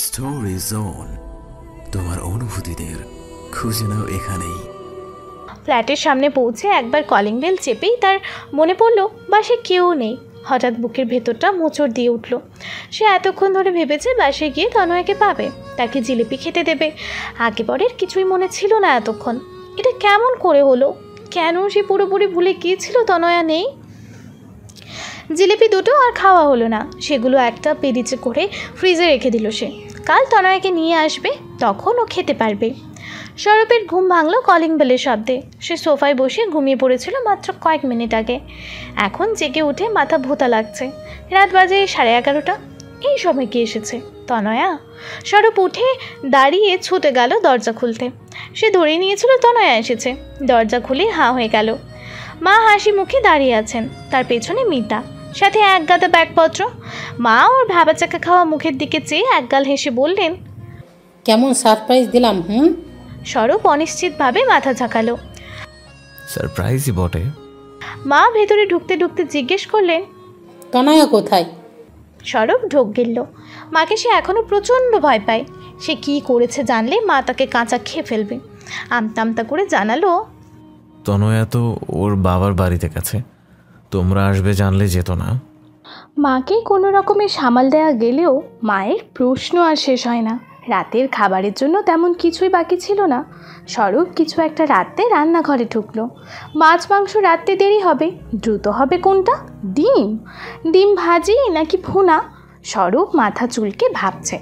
Story zone, তোমার অনুভূতিদের খুঁজে নাও এখানেই। ফ্ল্যাটের সামনে পৌঁছে একবার কলিং বেল চেপেই তার মনে পড়লো বাসে কেউ নেই। হঠাৎ বুকের ভেতরটা মোচড় দিয়ে উঠল। সে এতক্ষণ ধরে ভেবেছে বাসে গিয়ে তনয়াকে পাবে, তাকে জিলিপি খেতে দেবে। আগে পরের কিছুই মনে ছিল না এতক্ষণ। এটা কেমন করে হলো? কেন সে পুরোপুরি ভুলে গিয়েছিল তনয়া নেই? জিলিপি দুটো আর খাওয়া হলো না, সেগুলো একটা পেরিচে করে ফ্রিজে রেখে দিল সে। কাল তনয়াকে নিয়ে আসবে, তখন ও খেতে পারবে। সৌরভের ঘুম ভাঙল কলিং বেলের শব্দে। সে সোফায় বসে ঘুমিয়ে পড়েছিল মাত্র কয়েক মিনিট আগে। এখন জেগে উঠে মাথা ভোঁতা লাগছে। রাত বাজে 11:30। এই সময় কি এসেছে? তনয়া? সৌরভ উঠে দাঁড়িয়ে ছুটে গেল দরজা খুলতে। সে ধরে নিয়েছিল তনয়া এসেছে। দরজা খুলে হাঁ হয়ে গেল। মা হাসি মুখে দাঁড়িয়ে আছেন, তার পেছনে মিতা, সাথে এক গাদা ব্যাগপত্র। মা ওর ভাবা চাকা খাওয়া মুখের দিকে চেয়ে একগাল হেসে বললেন, কেমন সারপ্রাইজ দিলাম। সৌরভ অনিশ্চিতভাবে মাথা ঝাঁকালো। সারপ্রাইজই বটে। মা ভেতরে ঢুকতে ঢুকতে জিজ্ঞেস করলেন, তনয়া কোথায়? সৌরভ ঢোক গিলল। মাকে সে এখনো প্রচণ্ড ভয় পায়। সে কি করেছে জানলে মা তাকে কাঁচা খেয়ে ফেলবে। আমতা আমতা করে জানালো, তনয়া তো ওর বাবার বাড়িতে গেছে, তোমরা আসবে জানলে যেত না। মাকে কোনো রকমে সামাল দেওয়া গেলেও মায়ের প্রশ্ন আর শেষ হয় না। রাতের খাবারের জন্য তেমন কিছুই বাকি ছিল না। সৌরভ কিছু একটা রাতে রান্নাঘরে ঢুকলো। মাছ মাংস রাতে দেরি হবে, দ্রুত হবে কোনটা? ডিম ভাজি নাকি ভুনা? সৌরভ মাথা চুলকে ভাবছে।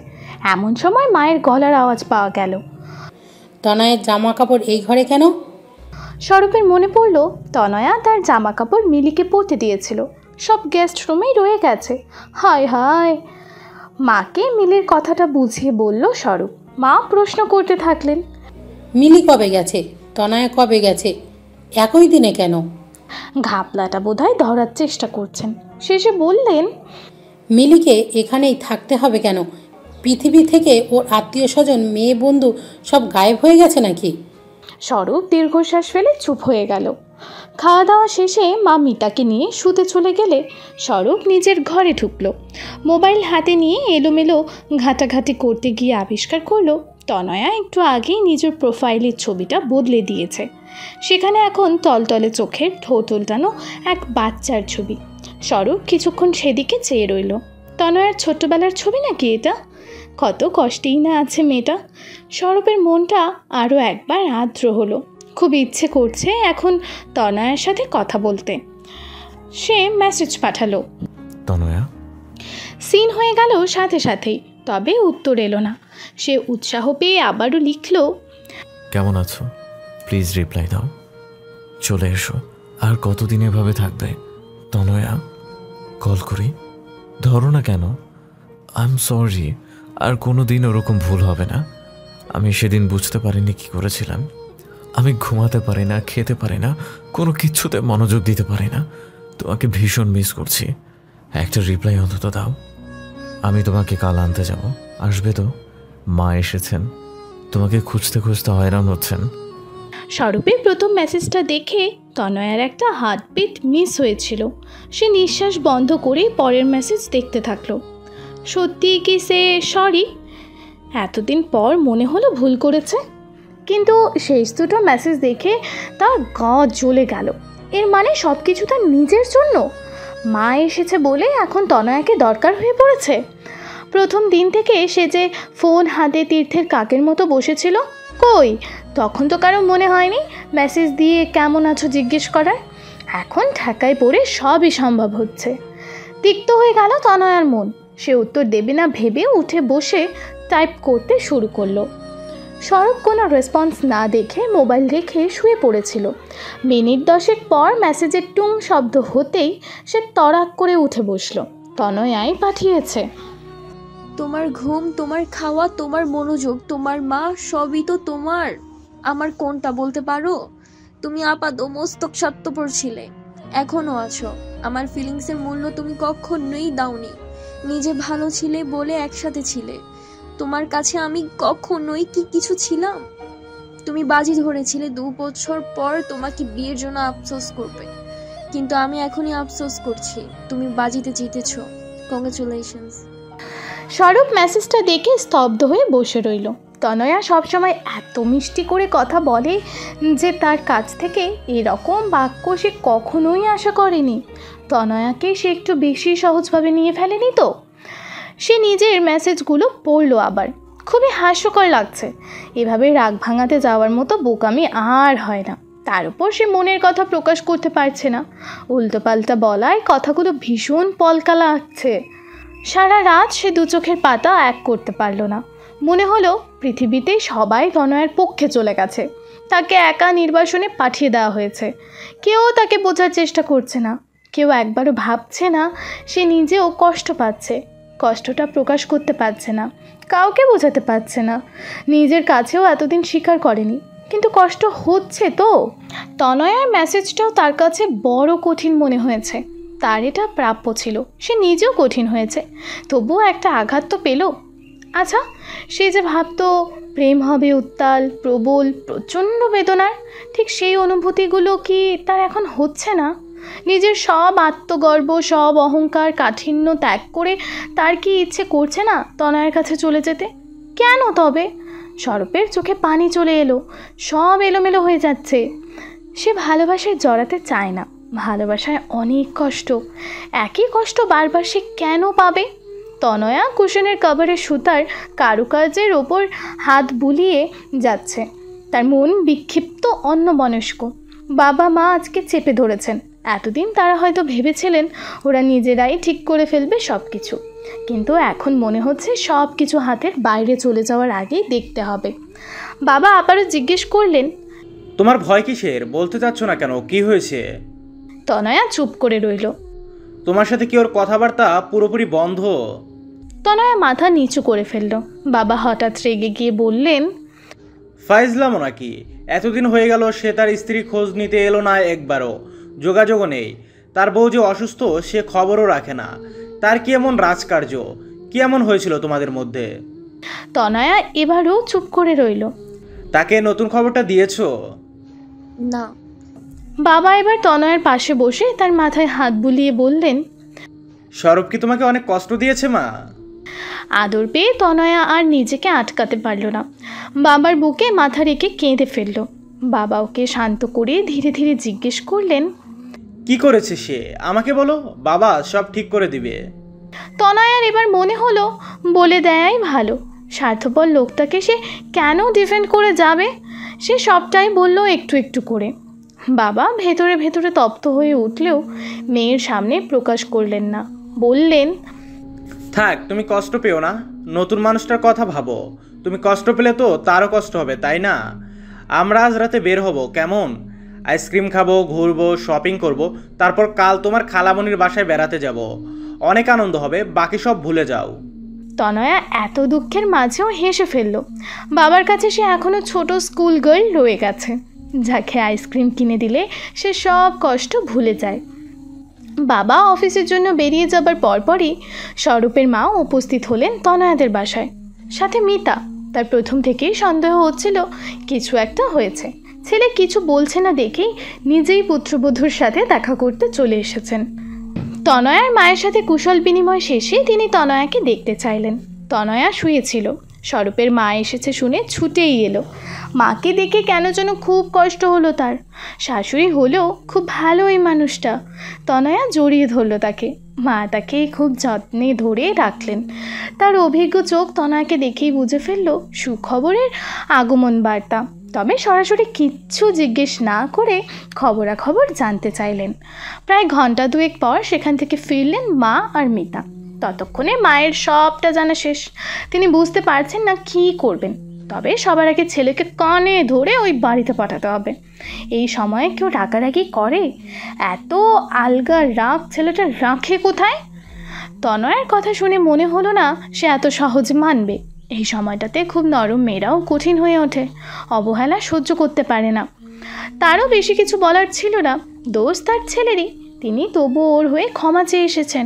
এমন সময় মায়ের গলার আওয়াজ পাওয়া গেল, তনয়ের জামা কাপড় এই ঘরে কেন? সৌরভের মনে পড়ল তনয়া তার জামা কাপড় মিলিকে পরতে দিয়েছিল, সব গেস্ট রুমেই রয়ে গেছে। হায় হায়! মাকে মিলির কথাটা বুঝিয়ে বলল সৌরভ। মা প্রশ্ন করতে থাকলেন, মিলি কবে গেছে? তনয়া কবে গেছে? একই দিনে কেন? ঘাপলাটা বোধহয় ধরার চেষ্টা করছেন। শেষে বললেন, মিলিকে এখানেই থাকতে হবে কেন? পৃথিবী থেকে ওর আত্মীয় স্বজন, মেয়ে, বন্ধু সব গায়েব হয়ে গেছে নাকি? সৌরভ দীর্ঘশ্বাস ফেলে চুপ হয়ে গেল। খাওয়া দাওয়া শেষে মা মিতাকে নিয়ে শুতে চলে গেলে সৌরভ নিজের ঘরে ঢুকল। মোবাইল হাতে নিয়ে এলোমেলো ঘাটাঘাটি করতে গিয়ে আবিষ্কার করলো তনয়া একটু আগেই নিজের প্রোফাইলের ছবিটা বদলে দিয়েছে। সেখানে এখন তলতলে চোখের ঠোঁট উল্টানো এক বাচ্চার ছবি। সৌরভ কিছুক্ষণ সেদিকে চেয়ে রইল। তনয়ার ছোট্টবেলার ছবি নাকি এটা? কত কষ্টেই না আছে মেয়েটা। সৌরভের মনটা আরও একবার আর্দ্র হলো। খুব ইচ্ছে করছে এখন তনয়ার সাথে কথা বলতে। সে মেসেজ পাঠালো, তনয়া। সিন হয়ে গেল সাথে সাথেই, তবে উত্তর এলো না। সে উৎসাহ পেয়ে আবারও লিখল, কেমন আছো? প্লিজ রিপ্লাই দাও। চলে এসো। আর কতদিন এভাবে থাকবে? তনয়া, কল করি, ধরো না কেন? আই এম সরি, আর কোনো দিন ওরকম ভুল হবে না। আমি সেদিন বুঝতে পারিনি কি করেছিলাম। আমি ঘুমাতে পারি না, খেতে পারি না, কোনো কিচ্ছুতে মনোযোগ দিতে পারি না। তোমাকে ভীষণ মিস করছি। একটা রিপ্লাই অন্তত দাও। আমি তোমাকে কাল আনতে যাব, আসবে তো? মা এসেছেন, তোমাকে খুঁজতে খুঁজতে হয়রান হচ্ছেন। সৌরভের প্রথম মেসেজটা দেখে তনয়ার একটা হার্টবিট মিস হয়েছিল। সে নিঃশ্বাস বন্ধ করে পরের মেসেজ দেখতে থাকলো। সত্যি কি সে সরি? এতদিন পর মনে হলো ভুল করেছে। কিন্তু শেষ দুটো মেসেজ দেখে তার গা জ্বলে গেল। এর মানে সব কিছু তার নিজের জন্য? মা এসেছে বলে এখন তনয়াকে দরকার হয়ে পড়েছে? প্রথম দিন থেকে সে যে ফোন হাতে তীর্থের কাকের মতো বসেছিল, কই তখন তো কারো মনে হয়নি মেসেজ দিয়ে কেমন আছো জিজ্ঞেস করার। এখন ঠেকায় পড়ে সবই সম্ভব হচ্ছে। তিক্ত হয়ে গেল তনয়ার মন। সে উত্তর দেবে না ভেবে উঠে বসে টাইপ করতে শুরু করলো। সৌরভ কোনো রেসপন্স না দেখে মোবাইল রেখে শুয়ে পড়েছিল। মিনিট 10 পর মেসেজের টুং শব্দ হতেই সে তড়াক করে উঠে বসল। তনয়াই পাঠিয়েছে, তোমার ঘুম, তোমার খাওয়া, তোমার মনোযোগ, তোমার মা, সবই তো তোমার। আমার কোনটা বলতে পারো? তুমি আপাতমস্তক স্বার্থপর ছিলে, এখনো আছো। আমার ফিলিংসের মূল্য তুমি কখনোই দাওনি। নিজে ভালো ছিলে বলে একসাথে ছিলে। তোমার কাছে আমি কখনোই কি কিছু ছিলাম? তুমি বাজি ধরেছিলে 2 বছর পর তোমাকে বিয়ের জন্য আফসোস করবে, কিন্তু আমি এখনই আফসোস করছি। তুমি বাজিতে জিতেছো। কংগ্রেচুলেশনস। স্বরূপ মেসেজটা দেখে স্তব্ধ হয়ে বসে রইল। তনয়া সবসময় এত মিষ্টি করে কথা বলে যে তার কাছ থেকে এরকম বাক্য সে কখনোই আশা করেনি। তনয়াকে সে একটু বেশি সহজভাবে নিয়ে ফেলেনি তো। সে নিজের মেসেজগুলো পড়লো আবার। খুবই হাস্যকর লাগছে। এভাবে রাগ ভাঙাতে যাওয়ার মতো বোকামি আর হয় না। তার উপর সে মনের কথা প্রকাশ করতে পারছে না। উল্টোপাল্টা বলায় কথাগুলো ভীষণ পলকা লাগছে। সারা রাত সে দু চোখের পাতা এক করতে পারল না। মনে হলো পৃথিবীতে সবাই তনয়ের পক্ষে চলে গেছে। তাকে একা নির্বাসনে পাঠিয়ে দেওয়া হয়েছে। কেউ তাকে বোঝার চেষ্টা করছে না। কেউ একবারও ভাবছে না সে নিজেও কষ্ট পাচ্ছে। কষ্টটা প্রকাশ করতে পারছে না, কাউকে বোঝাতে পারছে না। নিজের কাছেও এতদিন স্বীকার করেনি, কিন্তু কষ্ট হচ্ছে তো। তনয়ার মেসেজটাও তার কাছে বড় কঠিন মনে হয়েছে। তার এটা প্রাপ্য ছিল। সে নিজেও কঠিন হয়েছে, তবুও একটা আঘাত তো পেল। আচ্ছা, সে যে ভাবতো প্রেম হবে উত্তাল, প্রবল, প্রচণ্ড বেদনার, ঠিক সেই অনুভূতিগুলো কি তার এখন হচ্ছে না? নিজের সব আত্মগর্ব, সব অহংকার, কাঠিন্য ত্যাগ করে তার কি ইচ্ছে করছে না তনয়ের কাছে চলে যেতে? কেন তবে? স্বরূপের চোখে পানি চলে এলো। সব এলোমেলো হয়ে যাচ্ছে। সে ভালোবাসায় জড়াতে চায় না। ভালোবাসায় অনেক কষ্ট। একই কষ্ট বারবার সে কেন পাবে? তনয়া কুশনের কভারের সুতার কারুকার্যের ওপর হাত বুলিয়ে যাচ্ছে। তার মন বিক্ষিপ্ত, অন্যমনস্ক। বাবা মা আজকে চেপে ধরেছেন। এতদিন তারা হয়তো ভেবেছিলেন ওরা নিজেরাই ঠিক করে ফেলবে সব কিছু, কিন্তু এখন মনে হচ্ছে সব কিছু হাতের বাইরে চলে যাওয়ার আগেই দেখতে হবে। বাবা আবারও জিজ্ঞেস করলেন, তোমার ভয় কিসের? বলতে চাচ্ছ না কেন? কি হয়েছে? তনয়া চুপ করে রইল। তোমার সাথে কি ওর কথাবার্তা পুরোপুরি বন্ধ? তনয়া মাথা নিচু করে ফেলল। বাবা হঠাৎ রেগে গিয়ে বললেন, ফাইজলামো নাকি? এতদিন হয়ে গেল সে তার স্ত্রী খোঁজ নিতে এলো না একবারও, যোগাযোগও নেই। তার বউ যে অসুস্থ সে খবরও রাখে না। তার কি এমন রাজকার্য? কি এমন হয়েছিল তোমাদের মধ্যে? তনয়া এবারও চুপ করে রইল। তাকে নতুন খবরটা দিয়েছো? না। বাবা এবার তনয়ের পাশে বসে তার মাথায় হাত বুলিয়ে বললেন, স্বরূপ কি তোমাকে অনেক কষ্ট দিয়েছে মা? আদর পেয়ে তনয়া আর নিজেকে আটকাতে পারল না। বাবার বুকে মাথা রেখে কেঁদে ফেলল। বাবা ওকে শান্ত করে ধীরে ধীরে জিজ্ঞেস করলেন, কি করেছে সে? আমাকে বলো, বাবা সব ঠিক করে দিবে। তনয়ার এবার মনে হলো বলে দেয়াই ভালো। স্বার্থপর লোকটাকে সে কেন ডিফেন্ড করে যাবে? সে সবটাই বলল একটু একটু করে। বাবা ভেতরে ভেতরে তপ্ত হয়ে উঠলেও মেয়ের সামনে প্রকাশ করলেন না। বললেন, থাক, তুমি কষ্ট পেও না। নতুন মানুষটার কথা ভাবো। তুমি কষ্ট পেলে তো তারও কষ্ট হবে, তাই না? আমরা আজ রাতে বের হব, কেমন? আইসক্রিম খাবো, ঘুরবো, শপিং করব, তারপর কাল তোমার খালামণির বাসায় বেড়াতে যাব। অনেক আনন্দ হবে, বাকি সব ভুলে যাও। তনয়া এত দুঃখের মাঝেও হেসে ফেলল। বাবার কাছে সে এখনও ছোট স্কুল গার্ল রয়ে গেছে, যাকে আইসক্রিম কিনে দিলে সে সব কষ্ট ভুলে যায়। বাবা অফিসের জন্য বেরিয়ে যাবার পরপরই স্বরূপের মা উপস্থিত হলেন তনয়াদের বাসায়, সাথে মিতা। তার প্রথম থেকেই সন্দেহ হচ্ছিল কিছু একটা হয়েছে। ছেলে কিছু বলছে না দেখেই নিজেই পুত্রবধূর সাথে দেখা করতে চলে এসেছেন। তনয়ার মায়ের সাথে কুশল বিনিময় শেষে তিনি তনয়াকে দেখতে চাইলেন। তনয়া শুয়েছিল। স্বরূপের মা এসেছে শুনে ছুটেই এলো। মাকে দেখে কেন যেন খুব কষ্ট হলো তার। শাশুড়ি হলেও খুব ভালো এই মানুষটা। তনয়া জড়িয়ে ধরল তাকে। মা তাকে খুব যত্নে ধরে রাখলেন। তার অভিজ্ঞ চোখ তনয়াকে দেখেই বুঝে ফেলল সুখবরের আগমন বার্তা। তবে সরাসরি কিচ্ছু জিজ্ঞেস না করে খবরাখবর জানতে চাইলেন। প্রায় ঘন্টা দুয়েক পর সেখান থেকে ফিরলেন মা আর মিতা। ততক্ষণে মায়ের সবটা জানা শেষ। তিনি বুঝতে পারছেন না কী করবেন। তবে সবার আগে ছেলেকে কানে ধরে ওই বাড়িতে পাঠাতে হবে। এই সময়ে কেউ রাগারাগি করে? এত আলগা রাগ ছেলেটা রাখে কোথায়? তনয়ের কথা শুনে মনে হলো না সে এত সহজে মানবে। এই সময়টাতে খুব নরম মেয়েরাও কঠিন হয়ে ওঠে, অবহেলা সহ্য করতে পারে না। তারও বেশি কিছু বলার ছিল না, দোষ তার ছেলেরই। তিনি তবু ওর হয়ে ক্ষমা চেয়ে এসেছেন।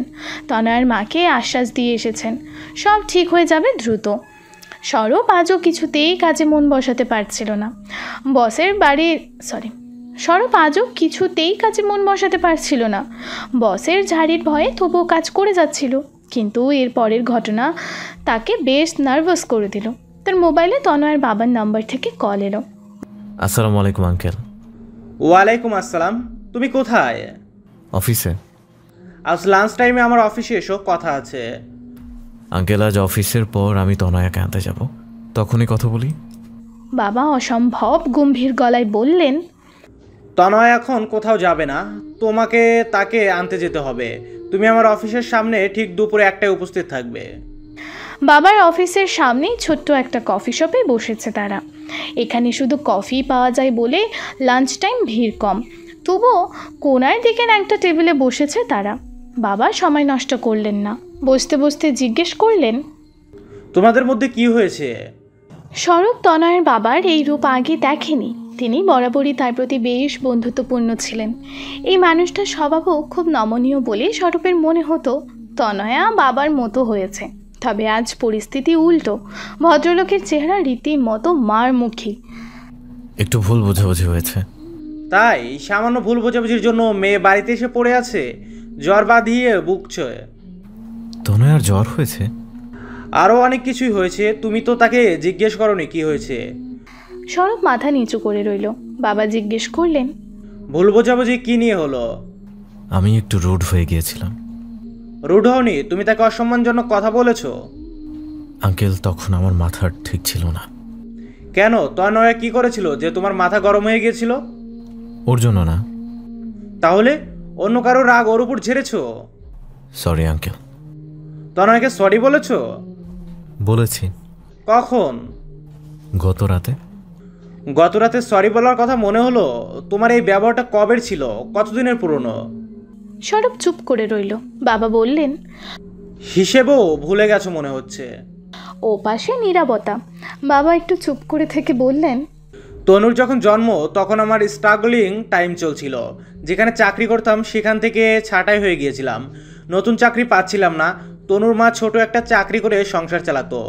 তনয়ের মাকে আশ্বাস দিয়ে এসেছেন সব ঠিক হয়ে যাবে দ্রুত। স্বরূপ আজও কিছুতেই কাজে মন বসাতে পারছিল না। স্বরূপ আজও কিছুতেই কাজে মন বসাতে পারছিল না। বসের ঝাড়ির ভয়ে তবুও কাজ করে যাচ্ছিল। কিন্তু এর পরের ঘটনা তাকে বেশ নার্ভাস করে দিল। তার মোবাইলে তনয়ের বাবার নাম্বার থেকে কল এলো। আসসালামু আলাইকুম আঙ্কেল। ওয়ালাইকুম আসসালাম। তুমি কোথায়? অফিসে। আজ লাঞ্চ টাইমে আমার অফিসে এসো, কথা আছে। আঙ্কেল, আজ অফিসের পর আমি তনয়াকে আনতে যাব, তখনই কথা বলি। বাবা অসম্ভব গম্ভীর গলায় বললেন, তনয় এখন কোথাও যাবে না, তোমাকে তাকে আনতে যেতে হবে। তুমি আমার অফিসের সামনে ঠিক দুপুরে 1টায় উপস্থিত থাকবে। বাবার অফিসের সামনেই ছোট্ট একটা কফি শপে বসেছে তারা। এখানে শুধু কফি পাওয়া যায় বলে লাঞ্চ টাইম ভিড় কম, তবুও কোনার দিকে একটা টেবিলে বসেছে তারা। বাবা সময় নষ্ট করলেন না, বসতে বসতে জিজ্ঞেস করলেন, তোমাদের মধ্যে কি হয়েছে? স্বরূপ তনয়ের বাবার এই রূপ আগে দেখেনি। তিনি বরাবরই তার প্রতি বেশ বন্ধুত্বপূর্ণ ছিলেন। এই মানুষটার স্বভাবও খুব নমনীয় বলে স্বরূপের মনে হতো তনয়া বাবার মতো হয়েছে। তবে আজ পরিস্থিতি উল্টো। ভদ্রলোকের চেহারা রীতিমতো মারমুখী। একটু ভুল বোঝাবুঝি হয়েছে। তাই? সামান্য ভুল বোঝাবুঝির জন্য মেয়ে বাড়িতে এসে পড়ে আছে, জ্বর বাঁধিয়ে বুকছে। তনয়ার জ্বর হয়েছে? আরও অনেক কিছুই হয়েছে, তুমি তো তাকে জিজ্ঞেস করনি কি হয়েছে। স্বরূপ মাথা নিচু করে রইল। বাবা জিজ্ঞেস করলেন, ভুল বোঝাবুঝি কি নিয়ে হলো? আমি একটু রুড হয়ে গিয়েছিলাম। রুড হওনি, তুমি তাকে অসম্মানজনক কথা বলেছো। আঙ্কেল, তখন আমার মাথা ঠিক ছিল না। কেন? তনয়া কি করেছিল যে তোমার মাথা গরম হয়ে গিয়েছিল? ওর জন্য না। তাহলে অন্য কারো রাগ ওর উপর ঝেড়েছো? Sorry uncle. তনয়াকে সরি বলেছো? বলেছি। কখন? গত রাতে। গত রাতে সরি বলার কথা মনে হলো। তোমার এই ব্যবহারটা কবের ছিল, কতদিনের পুরনো? স্বরূপ চুপ করে রইল। বাবা বললেন, হিসেবেও ভুলে গেছো মনে হচ্ছে। ও পাশে নীরবতা। বাবা একটু চুপ করে থেকে বললেন, তনুর যখন জন্ম তখন আমার স্ট্রাগলিং টাইম চলছিল। যেখানে চাকরি করতাম সেখান থেকে ছাঁটাই হয়ে গিয়েছিলাম, নতুন চাকরি পাচ্ছিলাম না। তনুর মা ছোট একটা চাকরি করে সংসার চালাতো।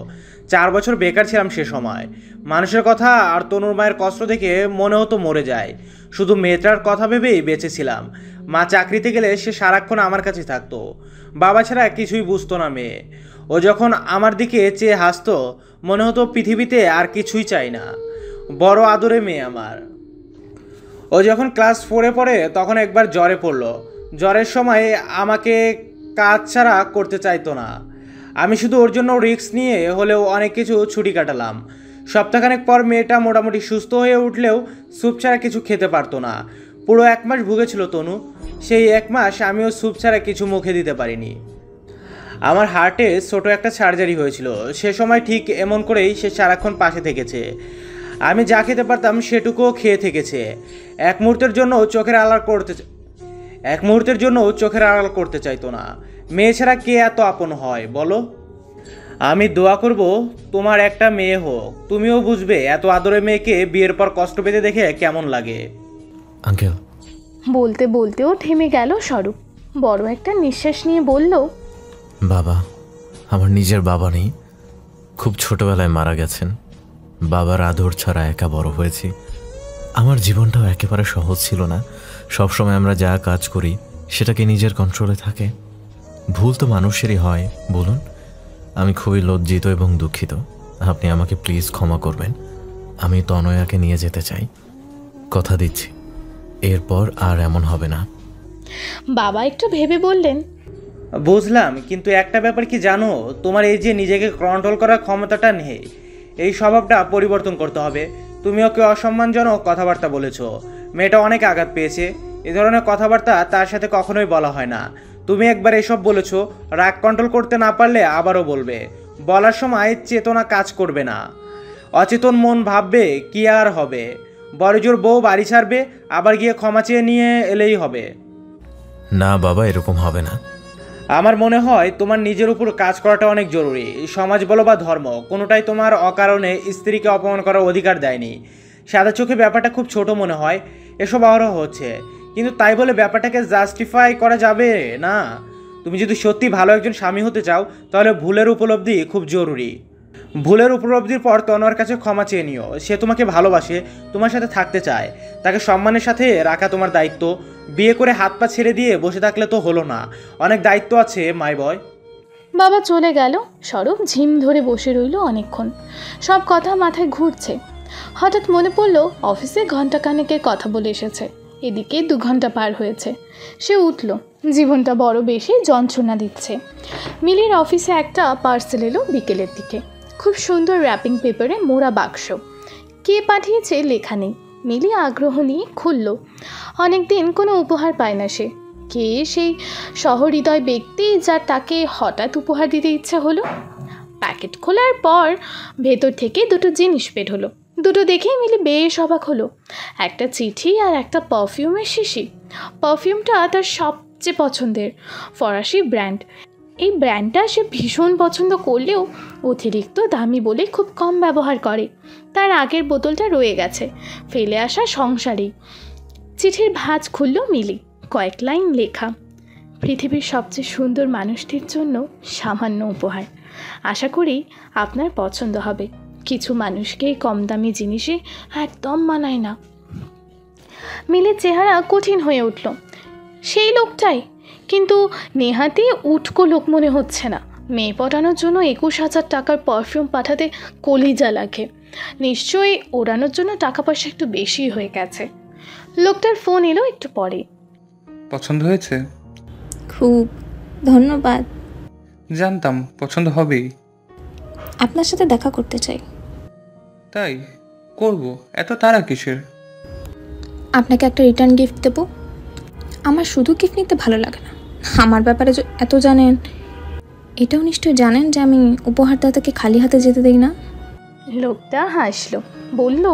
4 বছর বেকার ছিলাম সে সময়। মানুষের কথা আর তনুর মায়ের কষ্ট দেখে মনে হতো মরে যায়। শুধু মেয়েটার কথা ভেবেই বেঁচেছিলাম। মা চাকরিতে গেলে সে সারাক্ষণ আমার কাছে থাকতো। বাবা ছাড়া কিছুই বুঝতো না মেয়ে। ও যখন আমার দিকে চেয়ে হাসতো মনে হতো পৃথিবীতে আর কিছুই চাই না। বড় আদরে মেয়ে আমার। ও যখন ক্লাস 4-এ পড়ে তখন একবার জ্বরে পড়লো। জ্বরের সময় আমাকে কাজ ছাড়া করতে চাইতো না। আমি শুধু ওর জন্য রিস্ক নিয়ে হলেও অনেক কিছু ছুটি কাটালাম। সপ্তাহখানেক পর মেয়েটা মোটামুটি সুস্থ হয়ে উঠলেও স্যুপ ছাড়া কিছু খেতে পারতো না। পুরো 1 মাস ভুগেছিল তনু। সেই 1 মাস আমিও স্যুপ ছাড়া কিছু মুখে দিতে পারিনি। আমার হার্টে ছোট একটা সার্জারি হয়েছিল। সে সময় ঠিক এমন করেই সে সারাক্ষণ পাশে থেকেছে। আমি যা খেতে পারতাম সেটুকুও খেয়ে থেকেছে। এক মুহূর্তের জন্য চোখের আড়াল করতে চাইতো না। মেয়ে ছাড়া কে এত আপন হয় বলো? আমি দোয়া করব তোমার একটা মেয়ে হোক, তুমিও বুঝবে এত আদরের মেয়েকে বিয়ের পর কষ্ট পেতে দেখে কেমন লাগে। আঙ্কেল। বলতে বলতেও থেমে গেল স্বরূপ। বড় একটা নিঃশ্বাস নিয়ে বলল, বাবা, আমার নিজের বাবা নেই, খুব ছোটবেলায় মারা গেছেন। বাবার আদর ছাড়া একা বড় হয়েছি। আমার জীবনটাও একেবারে সহজ ছিল না। সবসময় আমরা যা কাজ করি সেটাকে নিজের কন্ট্রোলে থাকে। ভুল তো মানুষেরই হয়, বলুন। আমি খুবই লজ্জিত এবং দুঃখিত। আপনি আমাকে প্লিজ ক্ষমা করবেন। আমি তনয়াকে নিয়ে যেতে চাই, কথা দিচ্ছি এরপর আর এমন হবে না। বাবা একটু ভেবে বললেন, বুঝলাম, কিন্তু একটা ব্যাপার কি জানো, তোমার এই যে নিজেকে কন্ট্রোল করার ক্ষমতাটা নেই, এই স্বভাবটা পরিবর্তন করতে হবে। তুমি ওকে অসম্মানজনক কথাবার্তা বলেছ। মেয়েটা অনেক আঘাত পেয়েছে। এ ধরনের কথাবার্তা তার সাথে কখনোই বলা হয় না। তুমি একবার এসব বলেছ, রাগ কন্ট্রোল করতে না পারলে আবারও বলবে। বলার সময় চেতনা কাজ করবে না, অচেতন মন ভাববে কি আর হবে। বড়জোর বউ বাড়ি ছাড়বে, আবার গিয়ে ক্ষমা চেয়ে নিয়ে এলেই হবে। না বাবা, এরকম হবে না। আমার মনে হয় তোমার নিজের উপর কাজ করাটা অনেক জরুরি। সমাজ বলো বা ধর্ম, কোনোটাই তোমার অকারণে স্ত্রীকে অপমান করার অধিকার দেয়নি। সাদা চোখে ব্যাপারটা খুব ছোট মনে হয়, এসব অহরহ হচ্ছে, কিন্তু তাই বলে ব্যাপারটাকে জাস্টিফাই করা যাবে না। তুমি যদি সত্যি ভালো একজন স্বামী হতে চাও তাহলে ভুলের উপলব্ধি খুব জরুরি। ভুলের উপলব্ধির পর তনয়ার কাছে ক্ষমা চেয়ে নিও। সে তোমাকে ভালোবাসে, তোমার সাথে থাকতে চায়, তাকে সম্মানের সাথে রাখা তোমার দায়িত্ব। বিয়ে করে হাত পা ছেড়ে দিয়ে বসে থাকলে তো হলো না, অনেক দায়িত্ব আছে মাই বয়। বাবা চলে গেল। স্বরূপ ঝিম ধরে বসে রইল অনেকক্ষণ, সব কথা মাথায় ঘুরছে। হঠাৎ মনে পড়ল অফিসে ঘণ্টাখানেকের কথা বলে এসেছে, এদিকে 2 ঘন্টা পার হয়েছে। সে উঠল, জীবনটা বড় বেশি যন্ত্রণা দিচ্ছে। মিলির অফিসে একটা পার্সেল এলো বিকেলের দিকে, খুব সুন্দর র্যাপিং পেপারে মোড়া বাক্স। কে পাঠিয়েছে লেখা নেই। মিলি আগ্রহ নিয়ে খুলল। অনেকদিন কোনো উপহার পায় না সে। কে সেই সহৃদয় ব্যক্তি যার তাকে হঠাৎ উপহার দিতে ইচ্ছে হলো? প্যাকেট খোলার পর ভেতর থেকে 2টো জিনিস বের হলো। 2টো দেখেই মিলি বেশ অবাক হলো। একটা চিঠি আর একটা পারফিউমের শিশি। পারফিউমটা তার সবচেয়ে পছন্দের, ফরাসি ব্র্যান্ড। এই ব্র্যান্ডটা সে ভীষণ পছন্দ করলেও অতিরিক্ত দামি বলে খুব কম ব্যবহার করে। তার আগের বোতলটা রয়ে গেছে, ফেলে আসা সংসারেই। চিঠির ভাঁজ খুলল মিলি। কয়েক লাইন লেখা, পৃথিবীর সবচেয়ে সুন্দর মানুষটির জন্য সামান্য উপহার। আশা করি আপনার পছন্দ হবে। কিছু মানুষকে কম দামি জিনিসে একদম মানায় না। মিলির চেহারা কঠিন হয়ে উঠল। সেই লোকটাই, কিন্তু নেহাতি উটকো লোক মনে হচ্ছে না। মেয়ে পটানোর জন্য 21,000 টাকার পারফিউম পাঠাতে কলিজা লাগে। নিশ্চয়ই ওড়ানোর জন্য টাকা পয়সা একটু বেশি হয়ে গেছে। লোকটার ফোন এলো একটু পরে। পছন্দ হয়েছে? খুব ধন্যবাদ। জানতাম পছন্দ হবেই। আপনার সাথে দেখা করতে চাই। তাই করব, এত তাড়া কিসের? আপনাকে একটা রিটার্ন গিফট দেবো। আমার শুধু গিফট নিতে ভালো লাগে না, আমার ব্যাপারে এত জানেন। এটাও নিশ্চয়ই জানেন যে আমি উপহারদাতাকে খালি হাতে যেতে দেই না। লোকটা হাসলো, বলল,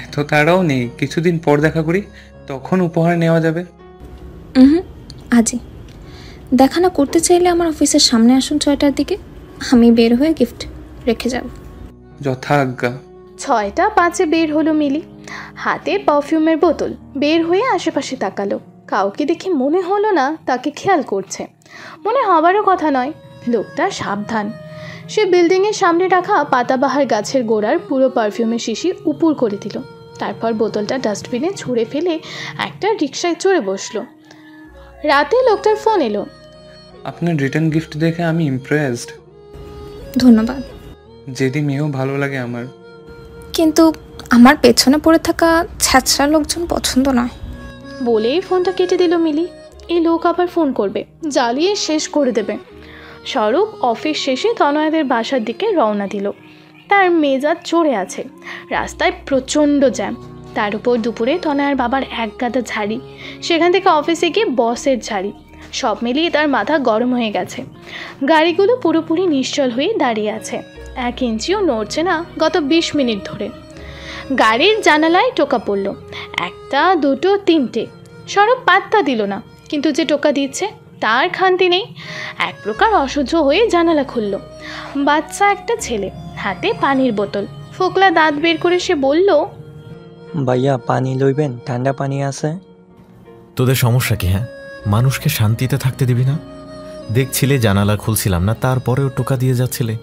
এত তাড়াও নেই, কিছুদিন পর দেখা করি, তখন উপহার নেওয়া যাবে। আজই দেখা না করতে চাইলে আমার অফিসের সামনে আসুন 6টার দিকে, আমি বের হয়ে গিফট রেখে যাব। যথাজ্ঞা। 6টা 5-এ বের হলো মিলি, হাতে পারফিউমের বোতল। বের হয়ে আশেপাশে তাকালো। কাউকে দেখে মনে হলো না তাকে খেয়াল করছে, মনে হবারও কথা নয়। লোকটা সাবধান। সে বিল্ডিংয়ের সামনে রাখা পাতাবাহার গাছের গোড়ার পুরো পারফিউমের শিশি উপর করে দিল। তারপর বোতলটা ডাস্টবিনে ছুঁড়ে ফেলে একটা রিকশায় চড়ে বসলো। রাতে লোকটার ফোন এলো। আপনার রিটার্ন গিফট দেখে আমি ইমপ্রেসড। ধন্যবাদ। যেদি মেয়েও ভালো লাগে আমার, কিন্তু আমার পেছনে পড়ে থাকা ছ্যাঁচড়া লোকজন পছন্দ নয়। বলেই ফোনটা কেটে দিল মিলি। এই লোক আবার ফোন করবে, জ্বালিয়ে শেষ করে দেবে। স্বরূপ অফিস শেষে তনয়াদের বাসার দিকে রওনা দিল। তার মেজাজ চড়ে আছে। রাস্তায় প্রচণ্ড জ্যাম, তার উপর দুপুরে তনয়ার বাবার এক গাদা ঝাড়ি, সেখান থেকে অফিসে গিয়ে বসের ঝাড়ি। সব মিলিয়ে তার মাথা গরম হয়ে গেছে। গাড়িগুলো পুরোপুরি নিশ্চল হয়ে দাঁড়িয়ে আছে, 1 ইঞ্চিও নড়ছে না গত 20 মিনিট ধরে। গাড়ির জানালায় টোকা পড়ল, 1টা 2টো 3টে। স্বরূপ পাত্তা দিল না, কিন্তু যে টোকা দিচ্ছে তার খান্তি নেই। এক প্রকার অসহ্য হয়ে জানালা খুলল। বাচ্চা একটা ছেলে, হাতে পানির বোতল। ফোকলা দাঁত বের করে সে বলল, ভাইয়া পানি লইবেন? ঠান্ডা পানি আছে। তোদের সমস্যা কি? হ্যাঁ, মানুষকে শান্তিতে থাকতে দিবি না? দেখছিলে জানালা খুলছিলাম না, তারপরেও টোকা দিয়ে যাচ্ছিলে।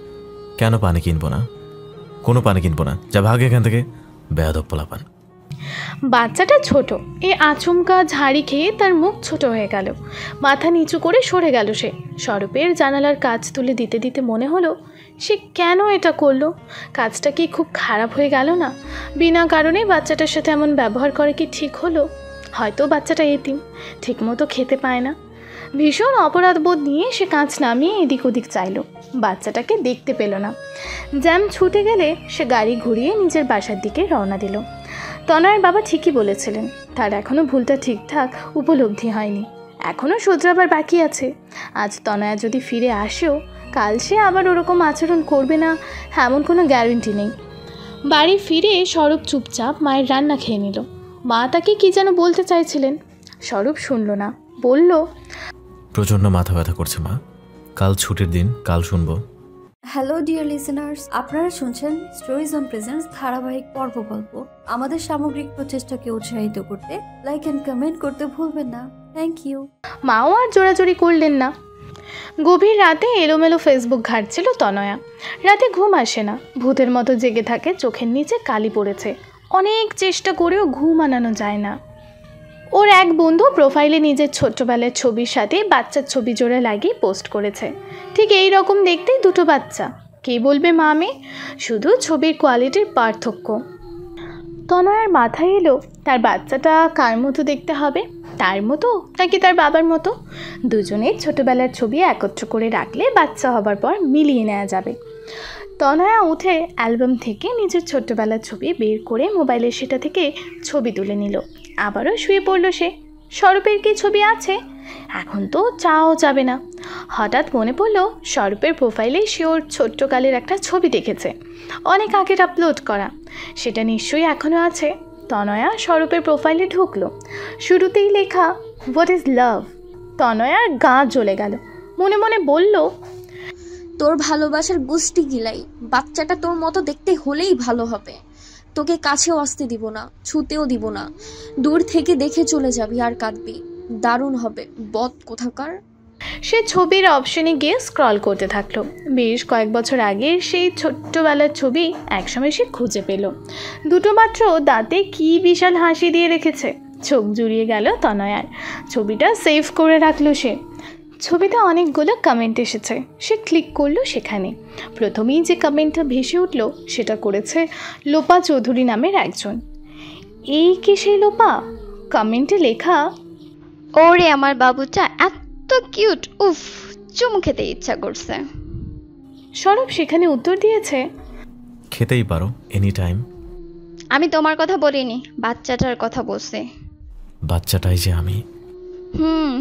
কেন পানি কিনবো না? কোনো পানি কিনবো না, যা ভাগ এখান থেকে, বেয়াদব পোলাপান। বাচ্চাটা ছোট, এ আচমকা ঝাড়ি খেয়ে তার মুখ ছোট হয়ে গেল। মাথা নিচু করে সরে গেল সে। স্বরূপের জানালার কাজ তুলে দিতে দিতে মনে হলো, সে কেন এটা করলো? কাজটা কি খুব খারাপ হয়ে গেল না? বিনা কারণে বাচ্চাটার সাথে এমন ব্যবহার করে কি ঠিক হলো? হয়তো বাচ্চাটা এতিম, ঠিকমতো খেতে পায় না। ভীষণ অপরাধবোধ নিয়ে সে কাঁচ নামিয়ে এদিক ওদিক চাইল, বাচ্চাটাকে দেখতে পেল না। জ্যাম ছুটে গেলে সে গাড়ি ঘুরিয়ে নিজের বাসার দিকে রওনা দিল। তনয়ের বাবা ঠিকই বলেছিলেন, তার এখনও ভুলটা ঠিকঠাক উপলব্ধি হয়নি, এখনও শোধরাবার বাকি আছে। আজ তনয়া যদি ফিরে আসেও কাল সে আবার ওরকম আচরণ করবে না এমন কোনো গ্যারেন্টি নেই। বাড়ি ফিরে স্বরূপ চুপচাপ মায়ের রান্না খেয়ে নিল। মা তাকে কি যেন বলতে চাইছিলেন, স্বরূপ শুনল না, বলল, প্রচণ্ড মাথা ব্যথা করছে মা, কাল ছুটির দিন, কাল শুনবো। হ্যালো ডিয়ার লিসেনার্স, আপনারা শুনছেন স্টোরিজ অন প্রেজেন্স ধারাবাহিক পর্ব গল্প। আমাদের সামগ্রিক প্রচেষ্টাকে উৎসাহিত করতে লাইক অ্যান্ড কমেন্ট করতে ভুলবেন না। Thank you. মাও আর জোরাজোরি করলেন না। গভীর রাতে এলোমেলো ফেসবুক ঘাঁটছিল তনয়া। রাতে ঘুম আসে না, ভূতের মতো জেগে থাকে, চোখের নিচে কালি পড়েছে। অনেক চেষ্টা করেও ঘুম আনানো যায় না। ওর এক বন্ধু প্রোফাইলে নিজের ছোট্টবেলার ছবির সাথে বাচ্চার ছবি জোড়া লাগিয়ে পোস্ট করেছে। ঠিক এই রকম দেখতে দুটো বাচ্চা। কে বলবে মা মেয়ে, শুধু ছবির কোয়ালিটির পার্থক্য। তনয়ার মাথায় এলো তার বাচ্চাটা কার মতো দেখতে হবে, তার মতো নাকি তার বাবার মতো। দুজনের ছোটবেলার ছবি একত্র করে রাখলে বাচ্চা হবার পর মিলিয়ে নেওয়া যাবে। তনয়া উঠে অ্যালবাম থেকে নিজের ছোট্টবেলার ছবি বের করে মোবাইলে সেটা থেকে ছবি তুলে নিল। আবারও শুয়ে পড়ল সে। স্বরূপের কি ছবি আছে? এখন তো চাও যাবে না। হঠাৎ মনে পড়ল স্বরূপের প্রোফাইলে সে ওর ছোট্টকালের একটা ছবি দেখেছে, অনেক আগের আপলোড করা। সেটা নিশ্চয়ই এখনও আছে। তনয়া স্বরূপের প্রোফাইলে ঢুকলো। শুরুতেই লেখা হোয়াট ইজ লাভ। তনয়ার গা জ্বলে গেল। মনে মনে বলল, তোর ভালোবাসার গোষ্ঠী গিলাই, বাচ্চাটা তোর মতো দেখতে হলেই ভালো হবে। তোকে কাছেও আসতে দিব না, ছুতেও দিব না, দূর থেকে দেখে চলে যাবি আর কাঁদবি। দারুণ হবে, বদ কোথাকার। সে ছবির অপশনে গিয়ে স্ক্রল করতে থাকলো। বেশ কয়েক বছর আগে সেই ছোট্টবেলার ছবি একসময় সে খুঁজে পেল। দুটো মাত্র দাঁতে কি বিশাল হাসি দিয়ে রেখেছে। চোখ জুড়িয়ে গেল তনয়ার। ছবিটা সেভ করে রাখলো সে। ছবিতে অনেকগুলো কমেন্ট এসেছে। সে ক্লিক করলো সেখানে। প্রথমেই যে কমেন্টটা ভেসে উঠল সেটা করেছে লোপা চৌধুরী নামের একজন। এই কি সেই লোপা? কমেন্টে লেখা, ওরে আমার বাবুটা এত কিউট, উফ চুমু খেতে ইচ্ছা করছে। স্বরূপ সেখানে উত্তর দিয়েছে, খেতেই পারো এনি টাইম। আমি তোমার কথা বলিনি, বাচ্চাটার কথা বলছি। বাচ্চাটাই যে আমি।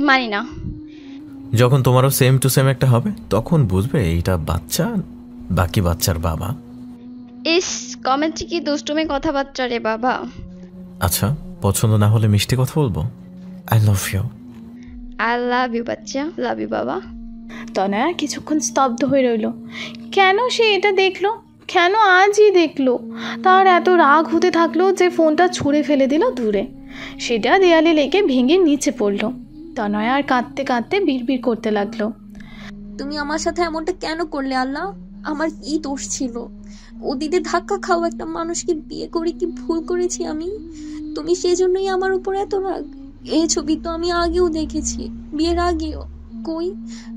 মানি না। যখন তোমারও সেম টু সেম একটা হবে তখন বুঝবে এইটা বাচ্চা, বাকি বাচ্চার বাবা। ইস, কমেন্টে কি দুষ্টুমি কথাবার্তা রে বাবা। আচ্ছা, পছন্দ না হলে মিষ্টি কথা বলবো। I love you. I love you বাচ্চা, লাভ ইউ বাবা। তনয়া কিছুক্ষণ স্তব্ধ হয়ে রইল। কেন সে এটা দেখলো? কেন আজই দেখলো? তার এত রাগ হতে থাকলো যে ফোনটা ছুঁড়ে ফেলে দিল দূরে। সেটা দেয়ালে লেগে ভেঙে নিচে পড়ল। তনয়া আর কাঁদতে কাঁদতে বিড়বিড় করতে লাগলো, তুমি আমার সাথে এমনটা কেন করলে আল্লাহ? আমার কি দোষ ছিল? অতীতে ধাক্কা খাওয়া একটা মানুষকে বিয়ে করে কি ভুল করেছি আমি? তুমি সেজন্যই আমার উপর এত রাগ? এই ছবি তো আমি আগেও দেখেছি, বিয়ের আগেও। কই,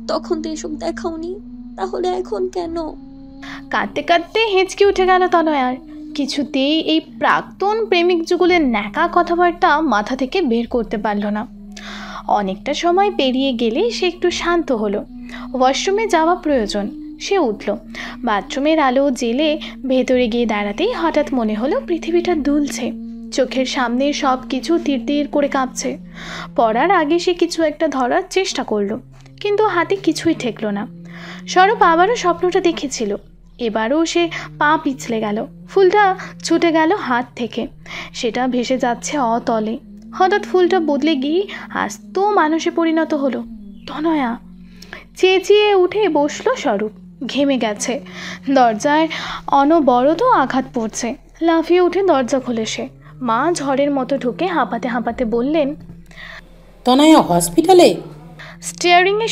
তখন তো এসব দেখাওনি, তাহলে এখন কেন? কাঁদতে কাঁদতে হেঁচকি উঠে গেল তনয়ার। কিছুতেই এই প্রাক্তন প্রেমিক যুগলের ন্যাকা কথাবার্তা মাথা থেকে বের করতে পারল না। অনেকটা সময় পেরিয়ে গেলে সে একটু শান্ত হলো। ওয়াশরুমে যাওয়া প্রয়োজন। সে উঠল। বাথরুমের আলো জেলে ভেতরে গিয়ে দাঁড়াতেই হঠাৎ মনে হলো পৃথিবীটা দুলছে। চোখের সামনে সব কিছু তীর তীর করে কাঁপছে। পড়ার আগে সে কিছু একটা ধরার চেষ্টা করলো, কিন্তু হাতে কিছুই ঠেকলো না। স্বরূপ আবারও স্বপ্নটা দেখেছিল। এবারও সে পা পিছলে গেল। ফুলটা ছুটে গেল হাত থেকে। সেটা ভেসে যাচ্ছে অতলে। হঠাৎ ফুলটা বদলে গিয়ে আস্ত মানুষে পরিণত হলো। তনয়া চেঁচিয়ে উঠে বসলো স্বরূপ। ঘেমে গেছে। দরজায় অনবরত আঘাত পড়ছে। লাফিয়ে উঠে দরজা খোলে সে। মা ঝড়ের মতো ঢুকে হাঁপাতে হাঁপাতে বললেন, তনয়া হসপিটালে? স্টিয়ারিংয়ে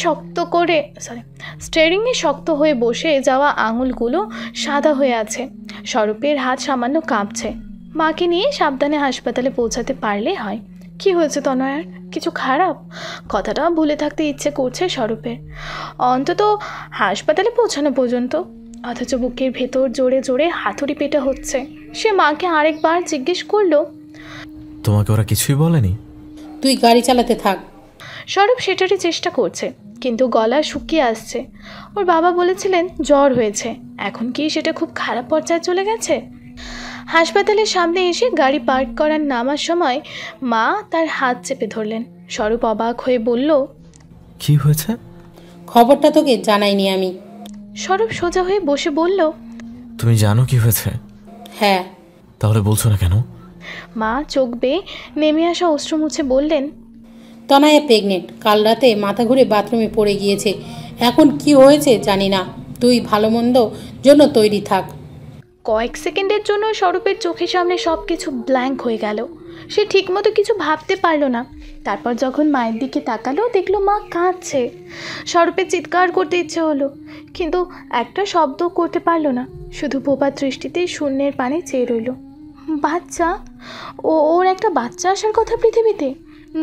শক্ত হয়ে বসে যাওয়া আঙুলগুলো সাদা হয়ে আছে। স্বরূপের হাত সামান্য কাঁপছে। মাকে নিয়ে সাবধানে হাসপাতালে পৌঁছাতে পারলে হয়। কি হয়েছে তনয়ার? কিছু খারাপ? কথাটা ভুলে থাকতে ইচ্ছে করছে স্বরূপের, অন্তত হাসপাতালে পৌঁছানো পর্যন্ত। অথচ বুকের ভেতর জোরে জোরে হাতুড়ি পেটা হচ্ছে। সে মাকে আরেকবার জিজ্ঞেস করলো, তোমাকে ওরা কিছুই বলেনি? তুই গাড়ি চালাতে থাক। স্বরূপ সেটারই চেষ্টা করছে, কিন্তু গলা শুকিয়ে আসছে। ওর বাবা বলেছিলেন জ্বর হয়েছে। এখন কি সেটা খুব খারাপ পর্যায়ে চলে গেছে? হাসপাতালের সামনে এসে গাড়ি পার্ক করার নামার সময় মা তার হাত চেপে ধরলেন। স্বরূপ অবাক হয়ে বলল, কি হয়েছে? খবরটা তোকে জানাইনি আমি। স্বরূপ সোজা হয়ে বসে বলল, তুমি জানো কি হয়েছে? হ্যাঁ। তাহলে বলছো না কেন? মা চোখ বেয়ে নেমে আসা অশ্রু মুছে বললেন, তনয়া প্রেগনেন্ট। কাল রাতে মাথা ঘুরে বাথরুমে পড়ে গিয়েছে। এখন কি হয়েছে জানি না। তুই ভালো মন্দ জন্য তৈরি থাক। কয়েক সেকেন্ডের জন্য স্বরূপের চোখের সামনে সব কিছু ব্ল্যাঙ্ক হয়ে গেল। সে ঠিকমতো কিছু ভাবতে পারল না। তারপর যখন মায়ের দিকে তাকালো, দেখলো মা কাঁদছে। স্বরূপের চিৎকার করতে ইচ্ছে হলো, কিন্তু একটা শব্দ করতে পারল না। শুধু বোবার দৃষ্টিতে শূন্যের পানে চেয়ে রইল। বাচ্চা? ওর একটা বাচ্চা আসার কথা পৃথিবীতে?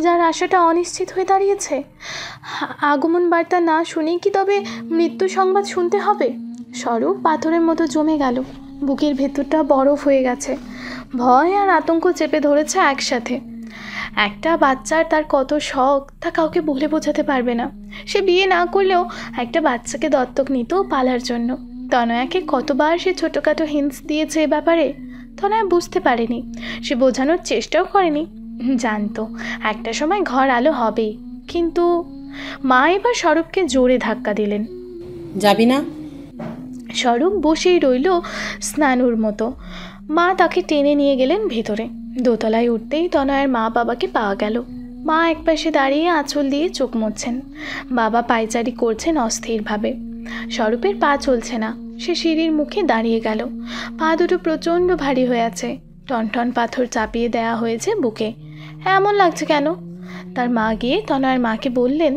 যার আশাটা অনিশ্চিত হয়ে দাঁড়িয়েছে? আগমন বার্তা না শুনেই কি তবে মৃত্যু সংবাদ শুনতে হবে? স্বরূপ পাথরের মতো জমে গেল, বুকের ভেতরটা বরফ হয়ে গেছে, ভয় আর আতঙ্ক চেপে ধরেছে একসাথে। একটা বাচ্চার তার কত শখ তা কাউকে বলে বোঝাতে পারবে না। সে বিয়ে না করলেও একটা বাচ্চাকে দত্তক নিতেও পালার জন্য। তনয়াকে কতবার সে ছোটোখাটো হিন্টস দিয়েছে এ ব্যাপারে, তনয়া বুঝতে পারেনি, সে বোঝানোর চেষ্টাও করেনি। জানতো একটা সময় ঘর আলো হবেই, কিন্তু মা এবার স্বরূপকে জোরে ধাক্কা দিলেন। যাবি না? স্বরূপ বসেই রইল স্নানুর মতো। মা তাকে টেনে নিয়ে গেলেন ভেতরে। দোতলায় উঠতেই তনয়ের মা বাবাকে পাওয়া গেল। মা একপাশে দাঁড়িয়ে আঁচল দিয়ে চোখ মুছছেন, বাবা পায়চারি করছেন অস্থিরভাবে। স্বরূপের পা চলছে না, সে সিঁড়ির মুখে দাঁড়িয়ে গেল। পা দুটো প্রচণ্ড ভারী হয়ে আছে, টনটন পাথর চাপিয়ে দেয়া হয়েছে বুকে। এমন লাগছে কেন? তার মা গিয়ে তনয়ের মাকে বললেন,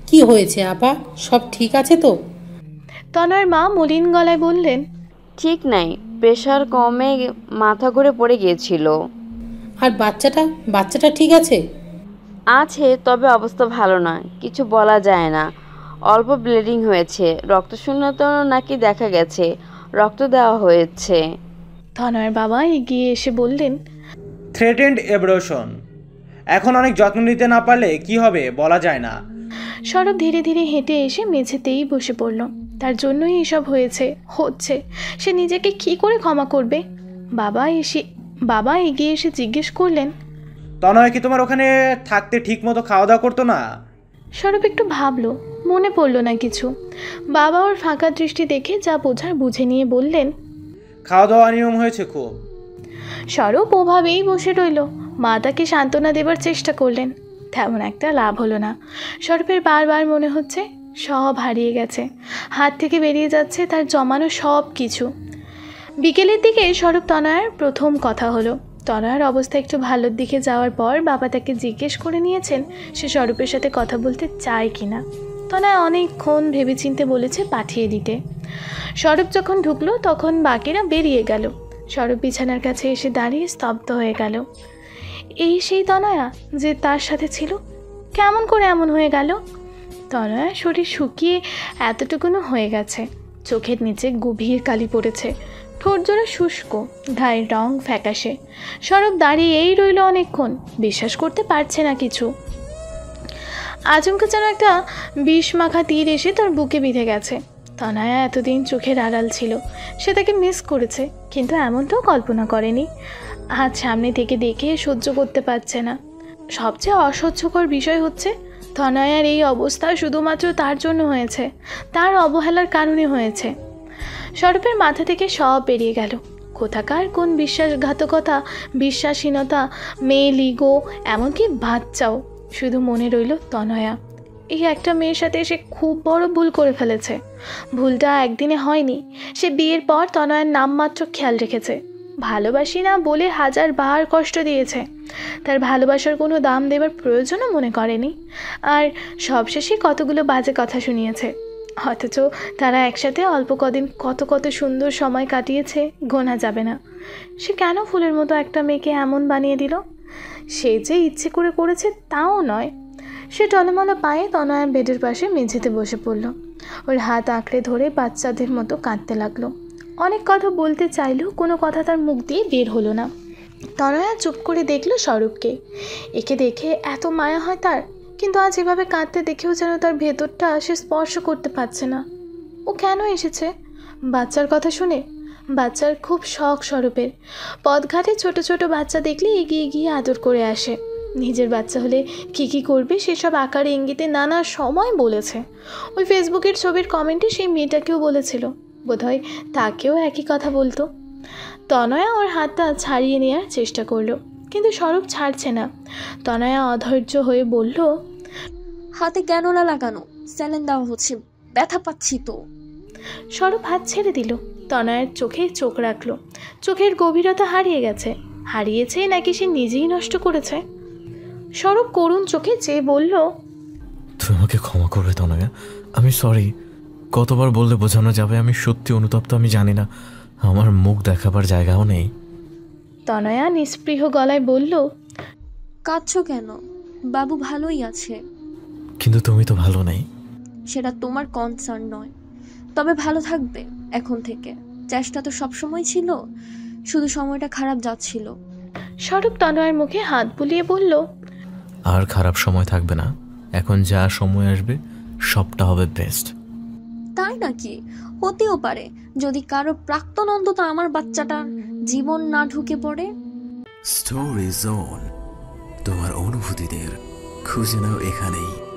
কি হয়েছে আপা, সব ঠিক আছে তো? তনয়ের মা মলিন গলায় বললেন, ঠিক নাই, প্রেশার কমে মাথা ঘুরে পড়ে গিয়েছিল। আর বাচ্চাটা ঠিক আছে? আছে, তবে অবস্থা ভালো না, কিছু বলা যায় না। অল্প ব্লিডিং হয়েছে, রক্তশূন্যতাও নাকি দেখা গেছে, রক্ত দেওয়া হয়েছে। তনয়ের বাবা এগিয়ে এসে বললেন, থ্রেটেন্ড অ্যাবর্শন। এখন অনেক যত্ন নিতে না পারলে কি হবে বলা যায় না। স্বরূপ ধীরে ধীরে হেঁটে এসে মেঝেতেই বসে পড়ল। তার জন্যই এসব হচ্ছে। সে নিজেকে কি করে ক্ষমা করবে? বাবা এগিয়ে এসে জিজ্ঞেস করলেন, তনয় কি তোমার ওখানে থাকতে ঠিক মতো খাওয়া দাওয়া করতো না? স্বরূপ একটু ভাবলো, মনে পড়লো না কিছু। বাবা ওর ফাঁকা দৃষ্টি দেখে যা বোঝার বুঝে নিয়ে বললেন, খাওয়া দাওয়া নিয়ম হয়েছে খুব। স্বরূপ ওভাবেই বসে রইল। মা তাকে সান্ত্বনা দেবার চেষ্টা করলেন, তেমন একটা লাভ হলো না। স্বরূপের বারবার মনে হচ্ছে সব হারিয়ে গেছে, হাত থেকে বেরিয়ে যাচ্ছে তার জমানো সব কিছু। বিকেলের দিকে স্বরূপ তনয়ার প্রথম কথা হলো। তনয়ার অবস্থা একটু ভালোর দিকে যাওয়ার পর বাবা তাকে জিজ্ঞেস করে নিয়েছেন সে স্বরূপের সাথে কথা বলতে চায় কিনা। তনয়া অনেকক্ষণ ভেবেচিন্তে বলেছে পাঠিয়ে দিতে। স্বরূপ যখন ঢুকলো তখন বাকিরা বেরিয়ে গেল। স্বরূপ বিছানার কাছে এসে দাঁড়িয়ে স্তব্ধ হয়ে গেল। এই সেই তনয়া যে তার সাথে ছিল, কেমন করে এমন হয়ে গেল? তনয়ার শরীর শুকিয়ে এতটুকুনো হয়ে গেছে, চোখের নিচে গভীর কালি পড়েছে, ঠোঁট জোড়া শুষ্ক, গায়ের রং ফ্যাকাশে। স্বরূপ দাঁড়িয়েই রইল অনেকক্ষণ, বিশ্বাস করতে পারছে না কিছু। আচমকা যেন একটা বিষ মাখা তীর এসে তার বুকে বিঁধে গেছে। তনয়া এতদিন চোখের আড়াল ছিল, সে তাকে মিস করেছে, কিন্তু এমনটাও কল্পনা করেনি। আজ সামনে থেকে দেখে সহ্য করতে পারছে না। সবচেয়ে অসহ্যকর বিষয় হচ্ছে তনয়ার এই অবস্থা শুধুমাত্র তার জন্য হয়েছে, তার অবহেলার কারণে হয়েছে। স্বরূপের মাথা থেকে সব বেরিয়ে গেল। কোথাকার কোন বিশ্বাসঘাতকতা, বিশ্বাসহীনতা, মেয়ে লিগো, এমনকি বাচ্চাও। শুধু মনে রইল তনয়া। এই একটা মেয়ের সাথে সে খুব বড় ভুল করে ফেলেছে। ভুলটা একদিনে হয়নি, সে বিয়ের পর তনয়ার নামমাত্র খেয়াল রেখেছে। ভালোবাসি না বলে 1000 বার কষ্ট দিয়েছে, তার ভালোবাসার কোনো দাম দেবার প্রয়োজনও মনে করেনি। আর সবশেষে কতগুলো বাজে কথা শুনিয়েছে, অথচ তারা একসাথে অল্প কদিন কত সুন্দর সময় কাটিয়েছে গোনা যাবে না। সে কেন ফুলের মতো একটা মেয়েকে এমন বানিয়ে দিল? সে যে ইচ্ছে করে করেছে তাও নয়। সে টলমলো পায়ে তনয়ার বেডের পাশে মেঝেতে বসে পড়ল, ওর হাত আঁকড়ে ধরে বাচ্চাদের মতো কাঁদতে লাগলো। অনেক কথা বলতে চাইলেও কোনো কথা তার মুখ দিয়ে বের হলো না। তনয়া চুপ করে দেখল স্বরূপকে। একে দেখে এত মায়া হয় তার, কিন্তু আজ এভাবে কাঁদতে দেখেও যেন তার ভেতরটা সে স্পর্শ করতে পারছে না। ও কেন এসেছে? বাচ্চার কথা শুনে? বাচ্চার খুব শখ স্বরূপের। পথঘাটে ছোট ছোট বাচ্চা দেখলে এগিয়ে গিয়ে আদর করে আসে। নিজের বাচ্চা হলে কী করবে সেসব আকারে ইঙ্গিতে নানা সময় বলেছে। ওই ফেসবুকের ছবির কমেন্টে সেই মেয়েটাকেও বলেছিল, বোধহয় তাকেও একই কথা বলতো। তনয়া ওর হাতটা ছাড়িয়ে নেওয়ার চেষ্টা করলো, কিন্তু স্বরূপ ছাড়ছে না। তনয়া অধৈর্য হয়ে বলল, হাতে ক্যানোলা লাগানো, স্যালাইন দেওয়া হচ্ছে, ব্যথা পাচ্ছি তো। স্বরূপ হাত ছেড়ে দিল। তনয়ার চোখে চোখ রাখলো। চোখের গভীরতা হারিয়ে গেছে। হারিয়েছে নাকি সে নিজেই নষ্ট করেছে? স্বরূপ করুণ চোখে চেয়ে বলল, তুমি আমাকে ক্ষমা করবে তনয়া, আমি সরি। কতবার বললে বোঝানো যাবে? আমি সত্যি অনুতপ্ত, আমি জানি না, আমার মুখ দেখাবার জায়গাও নেই। তনয়া নিস্পৃহ গলায় বলল, কাঁদছো কেন? বাবু ভালোই আছে। কিন্তু তুমি তো ভালো নেই। সেটা তোমার কনসার্ন নয়, তবে ভালো থাকবে এখন থেকে। চেষ্টা তো সবসময় ছিল, শুধু সময়টা খারাপ যাচ্ছিল। স্বরূপ তনয়ের মুখে হাত বুলিয়ে বলল, আর খারাপ সময় থাকবে না, এখন যা সময় আসবে সবটা হবে বেস্ট। তাই নাকি? হতেও পারে, যদি কারো প্রাক্তন অন্তত আমার বাচ্চাটার জীবন না ঢুকে পড়ে। স্টোরি জোন, তোমার অনুভূতিদের খুঁজে নাও এখানেই।